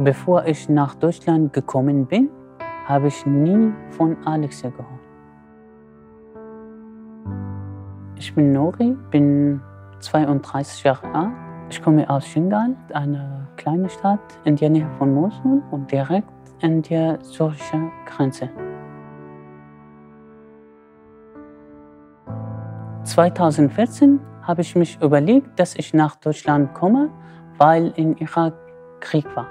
Bevor ich nach Deutschland gekommen bin, habe ich nie von Alexei gehört. Ich bin Nuri, bin 32 Jahre alt. Ich komme aus Shingal, einer kleinen Stadt in der Nähe von Mosul und direkt an der syrischen Grenze. 2014 habe ich mich überlegt, dass ich nach Deutschland komme, weil in Irak Krieg war.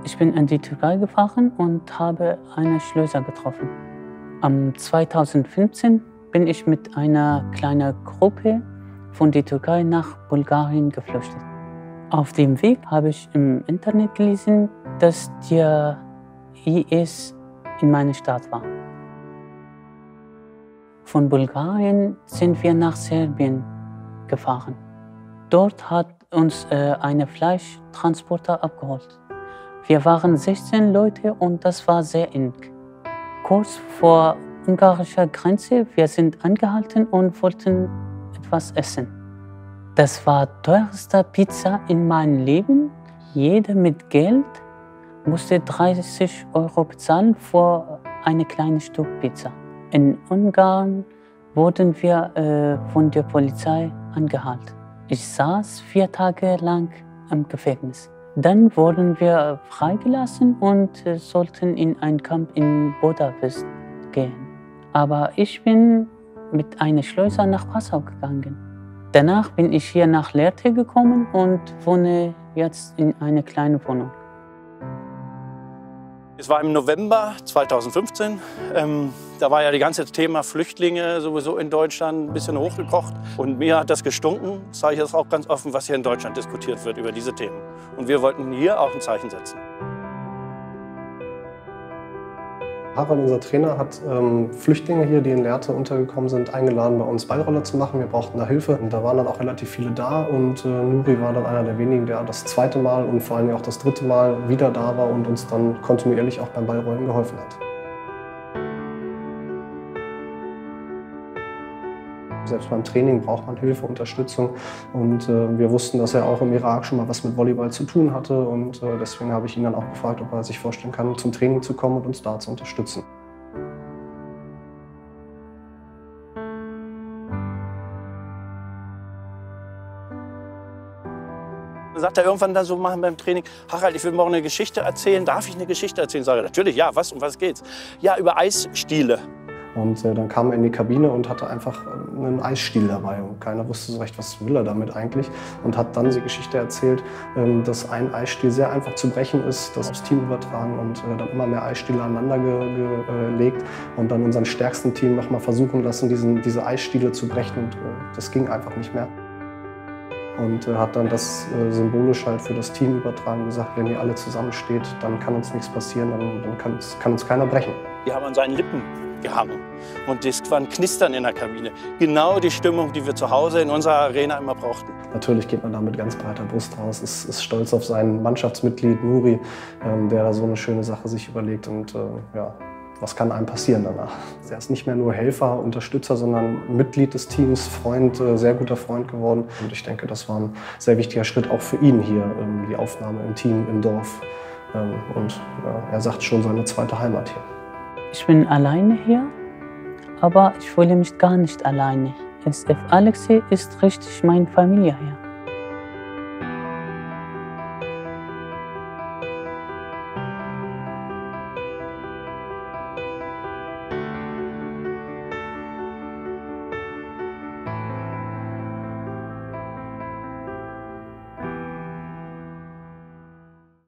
Ich bin in die Türkei gefahren und habe einen Schleuser getroffen. 2015 bin ich mit einer kleinen Gruppe von der Türkei nach Bulgarien geflüchtet. Auf dem Weg habe ich im Internet gelesen, dass der IS in meiner Stadt war. Von Bulgarien sind wir nach Serbien gefahren. Dort hat uns ein Fleischtransporter abgeholt. Wir waren 16 Leute und das war sehr eng. Kurz vor ungarischer Grenze, wir sind angehalten und wollten etwas essen. Das war die teuerste Pizza in meinem Leben. Jeder mit Geld musste 30 € bezahlen für ein kleines Stück Pizza. In Ungarn wurden wir von der Polizei angehalten. Ich saß 4 Tage lang im Gefängnis. Dann wurden wir freigelassen und sollten in ein Camp in Budapest gehen. Aber ich bin mit einem Schleuser nach Passau gegangen. Danach bin ich hier nach Lehrte gekommen und wohne jetzt in einer kleinen Wohnung. Es war im November 2015. Da war ja das ganze Thema Flüchtlinge sowieso in Deutschland ein bisschen hochgekocht. Und mir hat das gestunken, sage ich das auch ganz offen, was hier in Deutschland diskutiert wird über diese Themen. Und wir wollten hier auch ein Zeichen setzen. Harald, unser Trainer, hat Flüchtlinge hier, die in Lehrte untergekommen sind, eingeladen, bei uns Ballroller zu machen. Wir brauchten da Hilfe. Und da waren dann auch relativ viele da. Und Nuri war dann einer der wenigen, der das 2. Mal und vor allem auch das 3. Mal wieder da war und uns dann kontinuierlich auch beim Ballrollen geholfen hat. Selbst beim Training braucht man Hilfe, Unterstützung. Und wir wussten, dass er auch im Irak schon mal was mit Volleyball zu tun hatte. Und deswegen habe ich ihn dann auch gefragt, ob er sich vorstellen kann, zum Training zu kommen und uns da zu unterstützen. Dann sagt er irgendwann dann so machen beim Training: Harald, ich will morgen eine Geschichte erzählen. Darf ich eine Geschichte erzählen? Sage ich: Natürlich, ja, um was geht's? Ja, über Eisstiele. Und dann kam er in die Kabine und hatte einfach einen Eisstiel dabei. Und keiner wusste so recht, was will er damit eigentlich. Und hat dann die Geschichte erzählt, dass ein Eisstiel sehr einfach zu brechen ist, das aufs Team übertragen und dann immer mehr Eisstiele aneinander gelegt. Und dann unseren stärksten Team noch mal versuchen lassen, diese Eisstiele zu brechen. Und das ging einfach nicht mehr. Und hat dann das symbolisch halt für das Team übertragen und gesagt, wenn ihr alle zusammensteht, dann kann uns nichts passieren, dann kann uns keiner brechen. Die haben an seinen Lippen gehangen und das war ein Knistern in der Kabine. Genau die Stimmung, die wir zu Hause in unserer Arena immer brauchten. Natürlich geht man da mit ganz breiter Brust raus, ist stolz auf sein Mannschaftsmitglied Nuri, der da so eine schöne Sache sich überlegt und ja, was kann einem passieren danach? Er ist nicht mehr nur Helfer, Unterstützer, sondern Mitglied des Teams, Freund, sehr guter Freund geworden. Und ich denke, das war ein sehr wichtiger Schritt auch für ihn hier, die Aufnahme im Team, im Dorf. Und er sagt schon seine zweite Heimat hier. Ich bin alleine hier, aber ich fühle mich gar nicht alleine. SF Alexei ist richtig meine Familie hier.